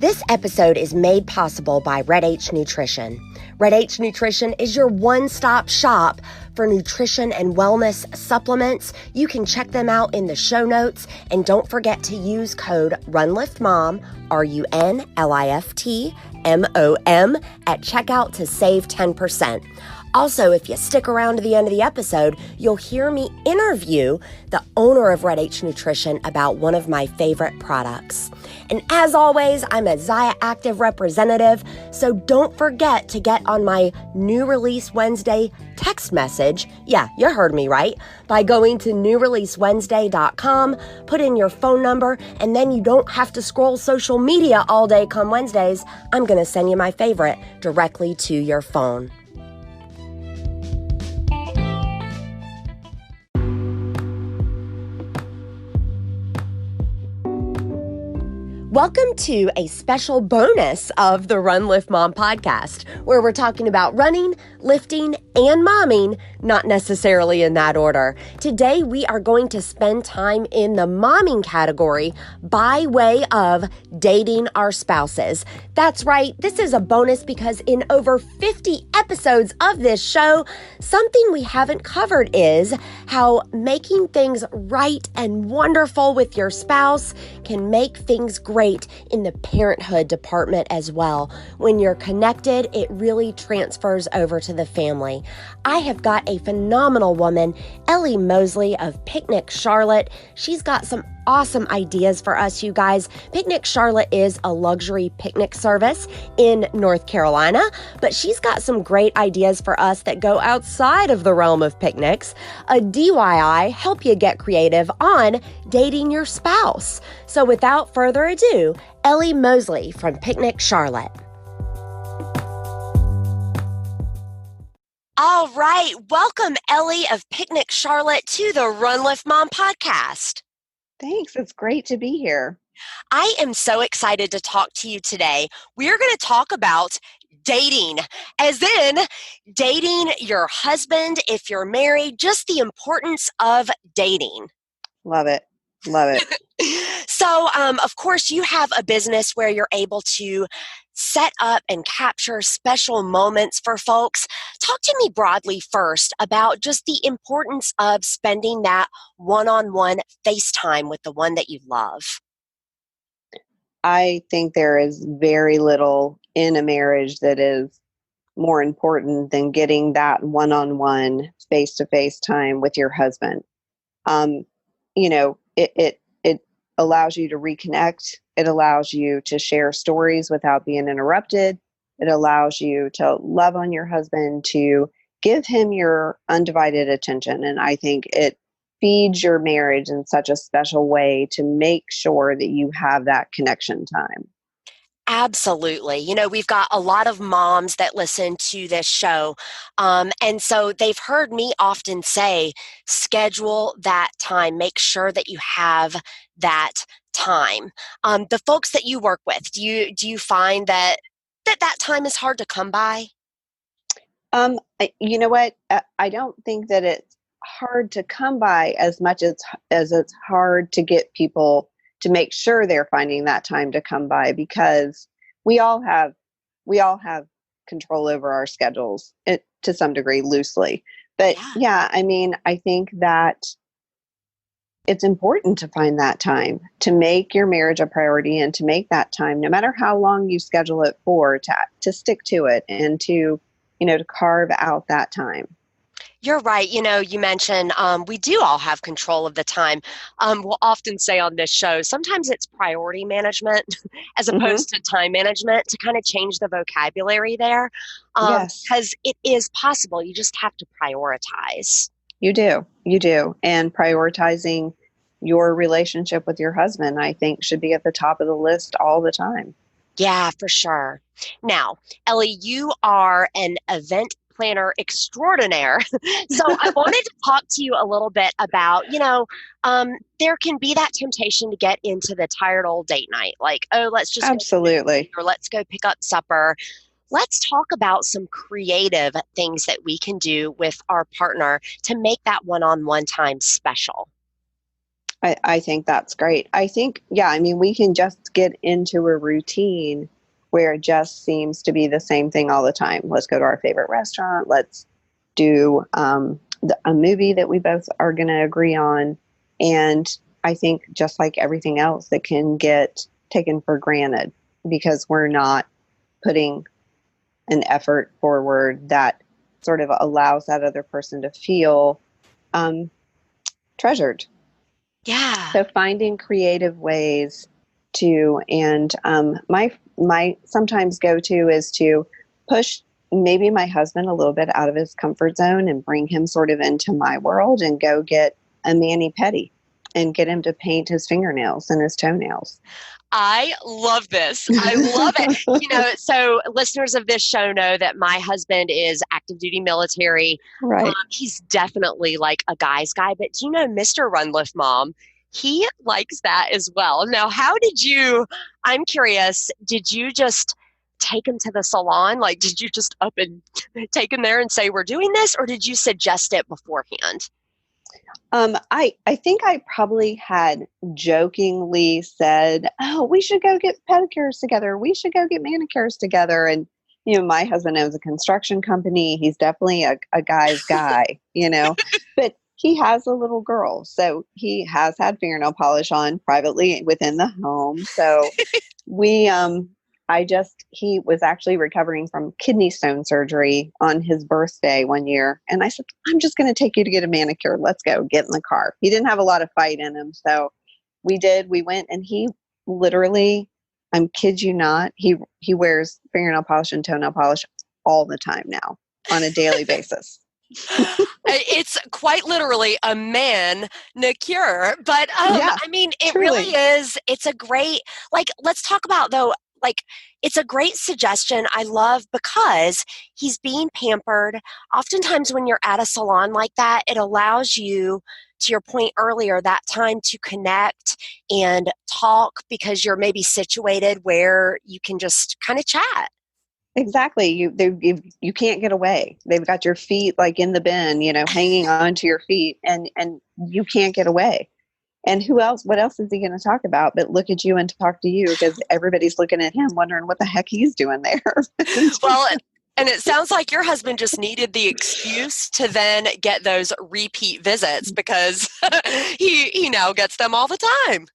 This episode is made possible by Red H Nutrition. Red H Nutrition is your one-stop shop for nutrition and wellness supplements. You can check them out in the show notes, and don't forget to use code RUNLIFTMOM, RUNLIFTMOM, at checkout to save 10%. Also, if you stick around to the end of the episode, you'll hear me interview the owner of Red H Nutrition about one of my favorite products. And as always, I'm a Zaya Active representative, so don't forget to get on my New Release Wednesday text message. Yeah, you heard me right. By going to newreleasewednesday.com, put in your phone number, and then you don't have to scroll social media all day come Wednesdays. I'm going to send you my favorite directly to your phone. Welcome to a special bonus of the Run Lift Mom podcast, where we're talking about running, lifting, and momming, not necessarily in that order. Today, we are going to spend time in the momming category by way of dating our spouses. That's right, this is a bonus because in over 50 episodes of this show, something we haven't covered is how making things right and wonderful with your spouse can make things great in the parenthood department as well. When you're connected, it really transfers over to the family. I have got a phenomenal woman, Elle Moseley of Picnic Charlotte. She's got some awesome ideas for us, you guys. Picnic Charlotte is a luxury picnic service in North Carolina, but she's got some great ideas for us that go outside of the realm of picnics. A DIY, help you get creative on dating your spouse. So without further ado, Elle Moseley from Picnic Charlotte. All right, welcome Elle of Picnic Charlotte to the Run Lift Mom podcast. Thanks. It's great to be here. I am so excited to talk to you today. We're going to talk about dating, as in dating your husband if you're married, just the importance of dating. Love it. Love it. So, of course, you have a business where you're able to set up and capture special moments for folks. Talk to me broadly first about just the importance of spending that one-on-one FaceTime with the one that you love. I think there is very little in a marriage that is more important than getting that one-on-one face-to-face time with your husband. It allows you to reconnect. It allows you to share stories without being interrupted. It allows you to love on your husband, to give him your undivided attention. And I think it feeds your marriage in such a special way to make sure that you have that connection time. Absolutely. You know, we've got a lot of moms that listen to this show. And so they've heard me often say, schedule that time, make sure that you have that time. The folks that you work with, do you find that time is hard to come by? You know what? I don't think that it's hard to come by as much as it's hard to get people to make sure they're finding that time to come by, because we all have control over our schedules to some degree, loosely. But yeah, I mean, I think that it's important to find that time, to make your marriage a priority, and to make that time, no matter how long you schedule it for, to stick to it, and to carve out that time. You're right. You know, you mentioned we do all have control of the time. We'll often say on this show, sometimes it's priority management as opposed to time management, to kind of change the vocabulary there. Yes. Because it is possible. You just have to prioritize. You do. And prioritizing your relationship with your husband, I think, should be at the top of the list all the time. Yeah, for sure. Now, Elle, you are an event planner extraordinaire. So I wanted to talk to you a little bit about, there can be that temptation to get into the tired old date night. Like, oh, let's just absolutely, or let's go pick up supper. Let's talk about some creative things that we can do with our partner to make that one-on-one time special. I think that's great. I think, yeah, I mean, we can just get into a routine where it just seems to be the same thing all the time. Let's go to our favorite restaurant. Let's do a movie that we both are going to agree on. And I think just like everything else, that can get taken for granted because we're not putting an effort forward that sort of allows that other person to feel treasured. Yeah. So finding creative ways to, and my sometimes go to is to push maybe my husband a little bit out of his comfort zone and bring him sort of into my world and go get a mani-pedi and get him to paint his fingernails and his toenails. I love this. I love it. So listeners of this show know that my husband is active duty military. Right. He's definitely like a guy's guy, but do you know Mr. Run Lift Mom? He likes that as well. Now, I'm curious, did you just take him to the salon? Like, did you just up and take him there and say, we're doing this? Or did you suggest it beforehand? I think I probably had jokingly said, "Oh, we should go get pedicures together. We should go get manicures together." And my husband owns a construction company. He's definitely a guy's guy, but he has a little girl, so he has had fingernail polish on privately within the home. So we he was actually recovering from kidney stone surgery on his birthday one year. And I said, I'm just going to take you to get a manicure. Let's go, get in the car. He didn't have a lot of fight in him. So we went, and he literally, I'm kid you not, he wears fingernail polish and toenail polish all the time now on a daily basis. It's quite literally a manicure, but Yeah, I mean, it truly. really is. It's a great, let's talk about though, it's a great suggestion. I love because he's being pampered. Oftentimes when you're at a salon like that, it allows you, to your point earlier, that time to connect and talk because you're maybe situated where you can just kind of chat. Exactly. You can't get away. They've got your feet like in the bin, hanging onto your feet, and you can't get away. And what else is he going to talk about but look at you and talk to you, because everybody's looking at him wondering what the heck he's doing there. Well, and it sounds like your husband just needed the excuse to then get those repeat visits because he now gets them all the time.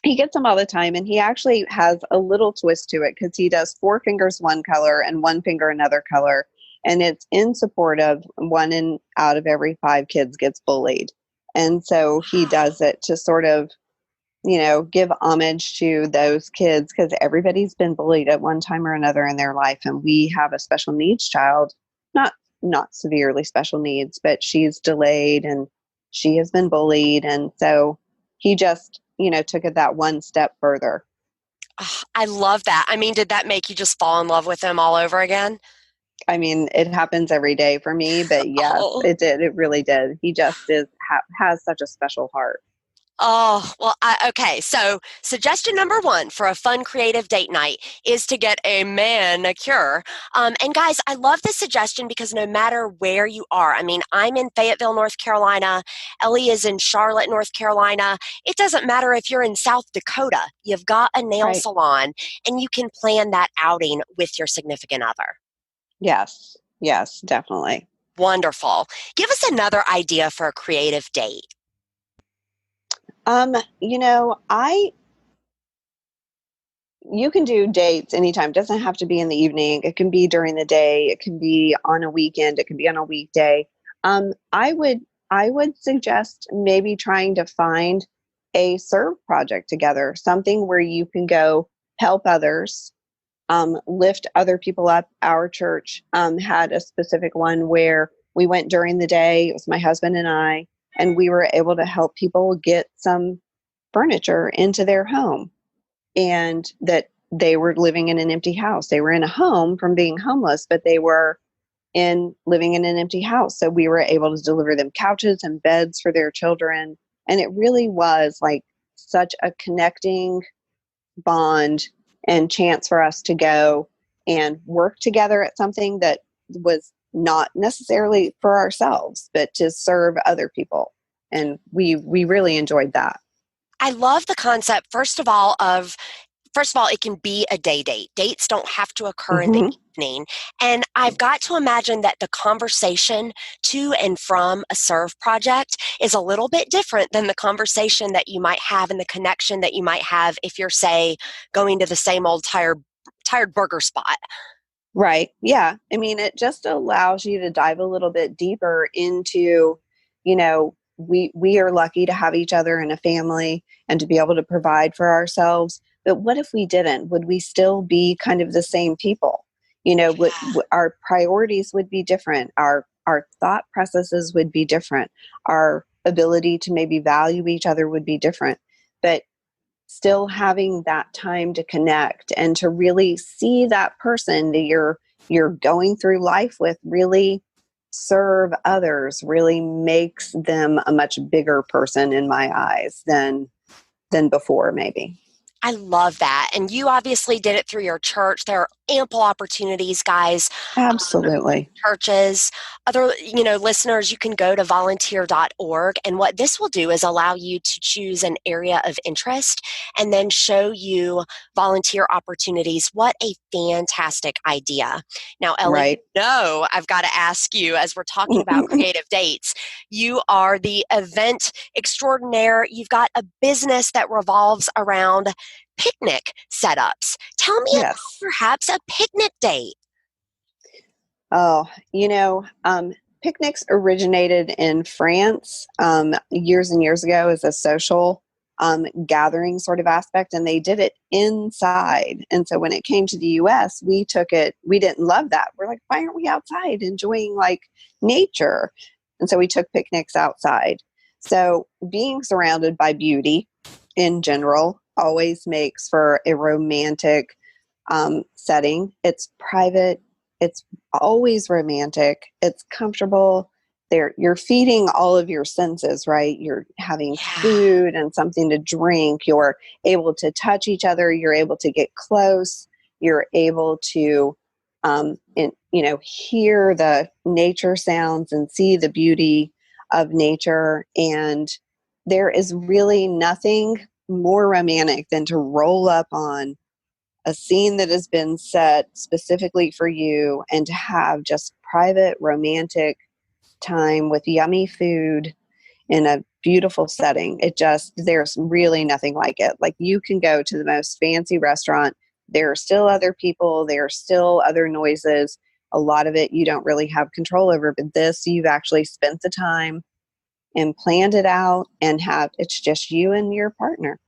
He gets them all the time, and he actually has a little twist to it because he does 4 fingers one color and 1 finger another color. And it's in support of 1 out of every 5 kids gets bullied. And so he does it to sort of, give homage to those kids, because everybody's been bullied at one time or another in their life. And we have a special needs child, not severely special needs, but she's delayed and she has been bullied. And so he just, took it that one step further. Oh, I love that. I mean, did that make you just fall in love with him all over again? I mean, it happens every day for me, but yes, It did. It really did. He just has such a special heart. Oh, well, okay. So suggestion number 1 for a fun, creative date night is to get a manicure. And guys, I love this suggestion because no matter where you are, I mean, I'm in Fayetteville, North Carolina. Ellie is in Charlotte, North Carolina. It doesn't matter if you're in South Dakota. You've got a nail salon, and you can plan that outing with your significant other. Yes, definitely. Wonderful. Give us another idea for a creative date. You can do dates anytime. It doesn't have to be in the evening. It can be during the day. It can be on a weekend. It can be on a weekday. I would suggest maybe trying to find a serve project together, something where you can go help others, lift other people up. Our church had a specific one where we went during the day. It was my husband and I, and we were able to help people get some furniture into their home, and that they were living in an empty house. They were in a home from being homeless, but they were living in an empty house. So we were able to deliver them couches and beds for their children. And it really was like such a connecting bond and chance for us to go and work together at something that was not necessarily for ourselves, but to serve other people. And we really enjoyed that. I love the concept, first of all, it can be a day date. Dates don't have to occur in the Hmm. evening. And I've got to imagine that the conversation to and from a serve project is a little bit different than the conversation that you might have and the connection that you might have if you're, say, going to the same old tired burger spot. Right. Yeah. I mean, it just allows you to dive a little bit deeper into, we are lucky to have each other in a family and to be able to provide for ourselves. But what if we didn't? Would we still be kind of the same people? Our priorities would be different. Our thought processes would be different. Our ability to maybe value each other would be different. But still having that time to connect and to really see that person that you're going through life with really serve others really makes them a much bigger person in my eyes than before, maybe. I love that. And you obviously did it through your church. There are ample opportunities, guys. Absolutely. Churches, other, listeners, you can go to volunteer.org. And what this will do is allow you to choose an area of interest and then show you volunteer opportunities. What a fantastic idea. Now, Ellie, Right. I've got to ask you, as we're talking about creative dates, you are the event extraordinaire. You've got a business that revolves around picnic setups. Tell me about Yes. perhaps a picnic date. Oh, picnics originated in France years and years ago as a social gathering sort of aspect, and they did it inside. And so when it came to the US, we didn't love that. We're like, why aren't we outside enjoying like nature? And so we took picnics outside. So being surrounded by beauty in general always makes for a romantic setting. It's private. It's always romantic. It's comfortable. You're feeding all of your senses, right? You're having Yeah. food and something to drink. You're able to touch each other. You're able to get close. You're able to, hear the nature sounds and see the beauty of nature. And there is really nothing more romantic than to roll up on a scene that has been set specifically for you and to have just private romantic time with yummy food in a beautiful setting. There's really nothing like it. Like, you can go to the most fancy restaurant. There are still other people. There are still other noises. A lot of it you don't really have control over, but this, you've actually spent the time and planned it out and it's just you and your partner.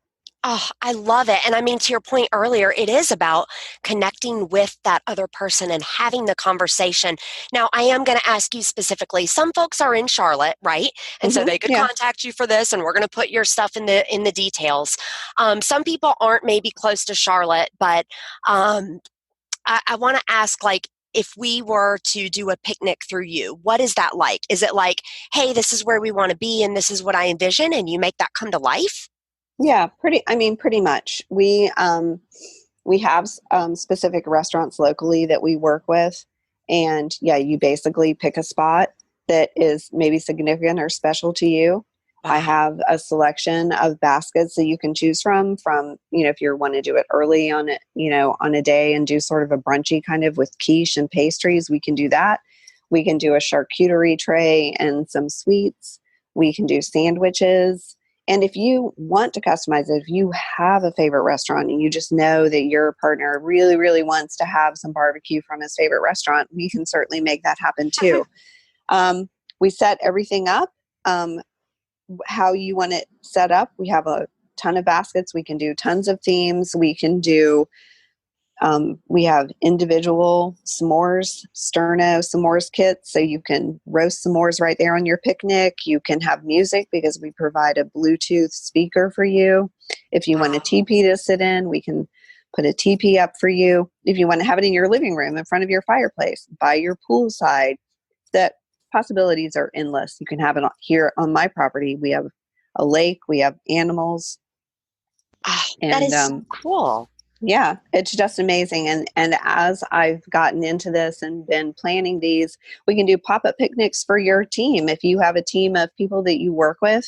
Oh, I love it. And I mean, to your point earlier, it is about connecting with that other person and having the conversation. Now, I am going to ask you specifically. Some folks are in Charlotte, right? And so Mm-hmm. they could Yeah. contact you for this, and we're going to put your stuff in the details. Some people aren't maybe close to Charlotte, but I want to ask, like, if we were to do a picnic through you, what is that like? Is it like, hey, this is where we want to be, and this is what I envision, and you make that come to life? Yeah, pretty much. We have specific restaurants locally that we work with, and yeah, you basically pick a spot that is maybe significant or special to you. I Wow. have a selection of baskets that you can choose from, if you want to do it early on it, on a day and do sort of a brunchy kind of with quiche and pastries, we can do that. We can do a charcuterie tray and some sweets. We can do sandwiches. And if you want to customize it, if you have a favorite restaurant and you just know that your partner really, really wants to have some barbecue from his favorite restaurant, we can certainly make that happen too. We set everything up how you want it set up. We have a ton of baskets. We can do tons of themes. We have individual s'mores, sterno s'mores kits, so you can roast s'mores right there on your picnic. You can have music because we provide a Bluetooth speaker for you. If you want a teepee to sit in, we can put a teepee up for you. If you want to have it in your living room in front of your fireplace, by your poolside, the possibilities are endless. You can have it here on my property. We have a lake, we have animals, That and is so cool. yeah, it's just amazing. And as I've gotten into this and been planning these, we can do pop-up picnics for your team. If you have a team of people that you work with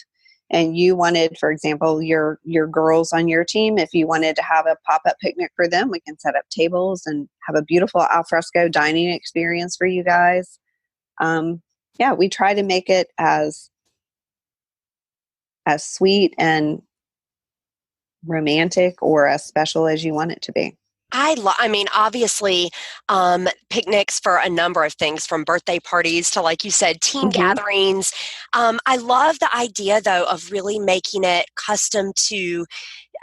and you wanted, for example, your girls on your team, if you wanted to have a pop-up picnic for them, we can set up tables and have a beautiful alfresco dining experience for you guys. Yeah, we try to make it as sweet and romantic or as special as you want it to be. I mean, obviously, picnics for a number of things, from birthday parties to, like you said, team gatherings. I love the idea, though, of really making it custom to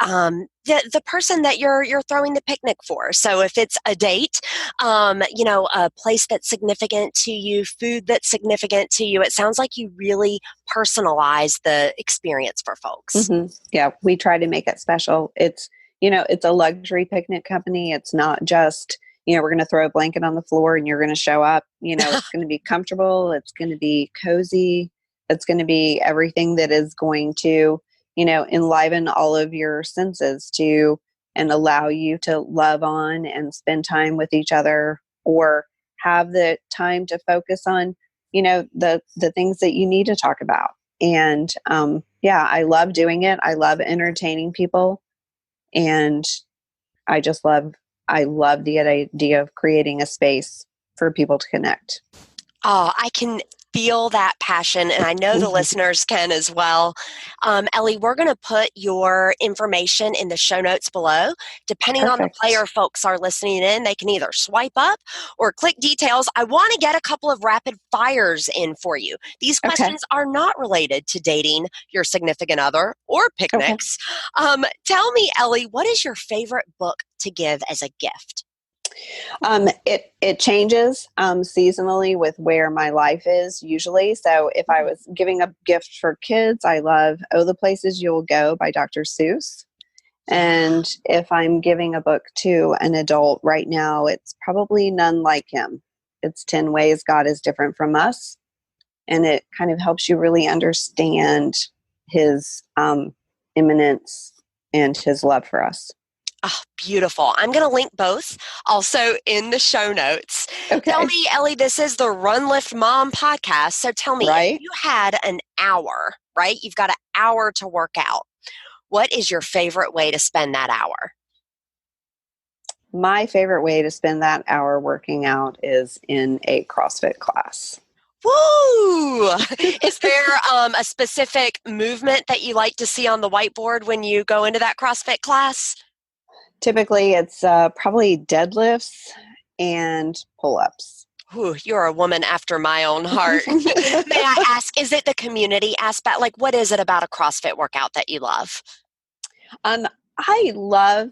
the person that you're throwing the picnic for. So if it's a date, a place that's significant to you, food that's significant to you, it sounds like you really personalize the experience for folks. Yeah, we try to make it special. It's a luxury picnic company. It's not just, we're going to throw a blanket on the floor and you're going to show up. It's going to be comfortable. It's going to be cozy. It's going to be everything that is going to, enliven all of your senses and allow you to love on and spend time with each other, or have the time to focus on, the things that you need to talk about. And yeah, I love doing it. I love entertaining people. And I love the idea of creating a space for people to connect. Oh, I can feel that passion, and I know the listeners can as well. Ellie, we're going to put your information in the show notes below. Depending on the player folks are listening in, they can either swipe up or click details. I want to get a couple of rapid fires in for you. These questions are not related to dating your significant other or picnics. Tell me, Ellie, what is your favorite book to give as a gift? It changes seasonally with where my life is usually. So if I was giving a gift for kids, I love Oh, the Places You'll Go by Dr. Seuss. And if I'm giving a book to an adult right now, it's probably None Like Him. It's 10 Ways God is Different from Us. And it kind of helps you really understand his immanence and his love for us. Oh, beautiful. I'm going to link both also in the show notes. Tell me, Ellie, this is the Run Lift Mom podcast. So tell me, if you had an hour, right? You've got an hour to work out. What is your favorite way to spend that hour? My favorite way to spend that hour working out is in a CrossFit class. Woo! Is there a specific movement that you like to see on the whiteboard when you go into that CrossFit class? Typically, it's probably deadlifts and pull-ups. Ooh, you're a woman after my own heart. May I ask, is it the community aspect? Like, what is it about a CrossFit workout that you love? I love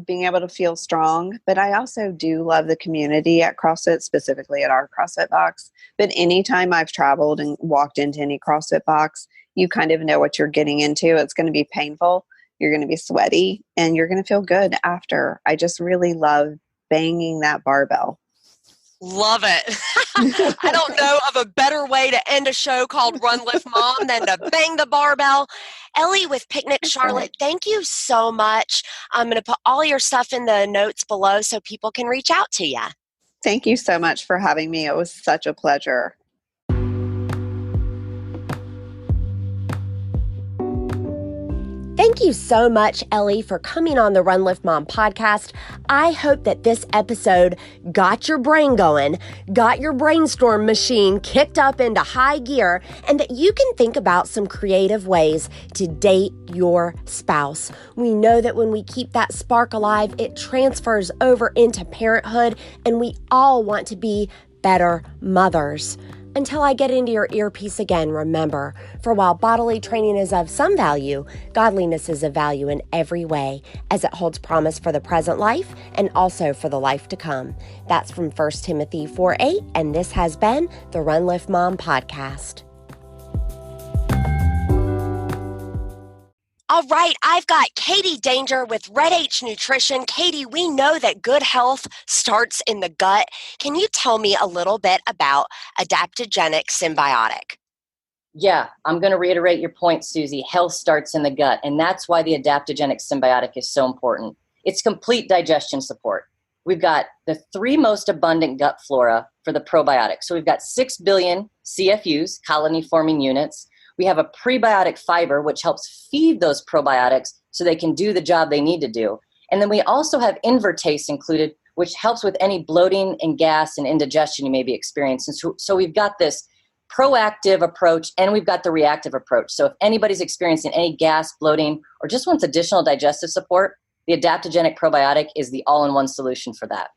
being able to feel strong, but I also do love the community at CrossFit, specifically at our CrossFit box. But anytime I've traveled and walked into any CrossFit box, you kind of know what you're getting into. It's going to be painful. You're going to be sweaty, and you're going to feel good after. I just really love banging that barbell. Love it. I don't know of a better way to end a show called Run Lift Mom than to bang the barbell. Ellie with Picnic Charlotte, thank you so much. I'm going to put all your stuff in the notes below so people can reach out to you. Thank you so much for having me. It was such a pleasure. Thank you so much, Ellie, for coming on the Run Lift Mom podcast. I hope that this episode got your brain going, got your brainstorm machine kicked up into high gear, and that you can think about some creative ways to date your spouse. We know that when we keep that spark alive, it transfers over into parenthood, and we all want to be better mothers. Until I get into your earpiece again, remember, for while bodily training is of some value, godliness is of value in every way, as it holds promise for the present life and also for the life to come. That's from 1 Timothy 4:8, and this has been the Run Lift Mom podcast. All right, I've got Katie Danger with Red H Nutrition. Katie, we know that good health starts in the gut. Can you tell me a little bit about adaptogenic symbiotic? Yeah, I'm going to reiterate your point, Susie. Health starts in the gut, and that's why the adaptogenic symbiotic is so important. It's complete digestion support. We've got the 3 most abundant gut flora for the probiotics. So we've got 6 billion CFUs, colony-forming units. We have a prebiotic fiber, which helps feed those probiotics so they can do the job they need to do. And then we also have invertase included, which helps with any bloating and gas and indigestion you may be experiencing. So we've got this proactive approach and we've got the reactive approach. So if anybody's experiencing any gas, bloating, or just wants additional digestive support, the adaptogenic probiotic is the all-in-one solution for that.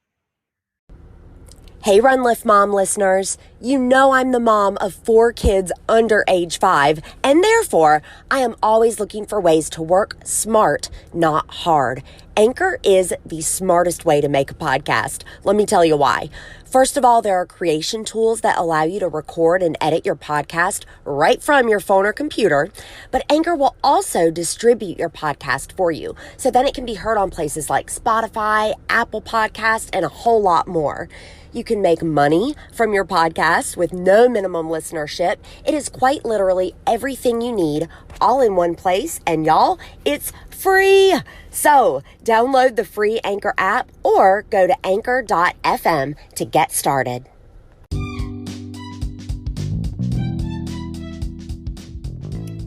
Hey, Run Lift Mom listeners, you know I'm the mom of 4 kids under age 5, and therefore I am always looking for ways to work smart, not hard. Anchor is the smartest way to make a podcast. Let me tell you why. First of all, there are creation tools that allow you to record and edit your podcast right from your phone or computer, but Anchor will also distribute your podcast for you, so then it can be heard on places like Spotify, Apple Podcasts, and a whole lot more. You can make money from your podcast with no minimum listenership. It is quite literally everything you need all in one place. And y'all, it's free. So download the free Anchor app or go to anchor.fm to get started.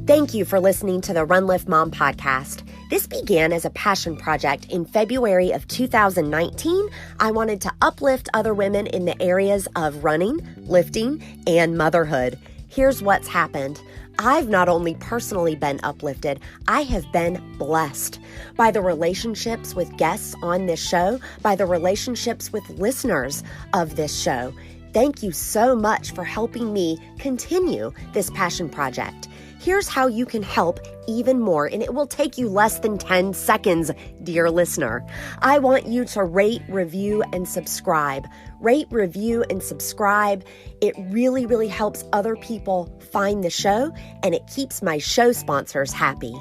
Thank you for listening to the Run Lift Mom podcast. This began as a passion project in February of 2019. I wanted to uplift other women in the areas of running, lifting, and motherhood. Here's what's happened. I've not only personally been uplifted, I have been blessed by the relationships with guests on this show, by the relationships with listeners of this show. Thank you so much for helping me continue this passion project. Here's how you can help even more, and it will take you less than 10 seconds, dear listener. I want you to rate, review, and subscribe. Rate, review, and subscribe. It really, really helps other people find the show, and it keeps my show sponsors happy.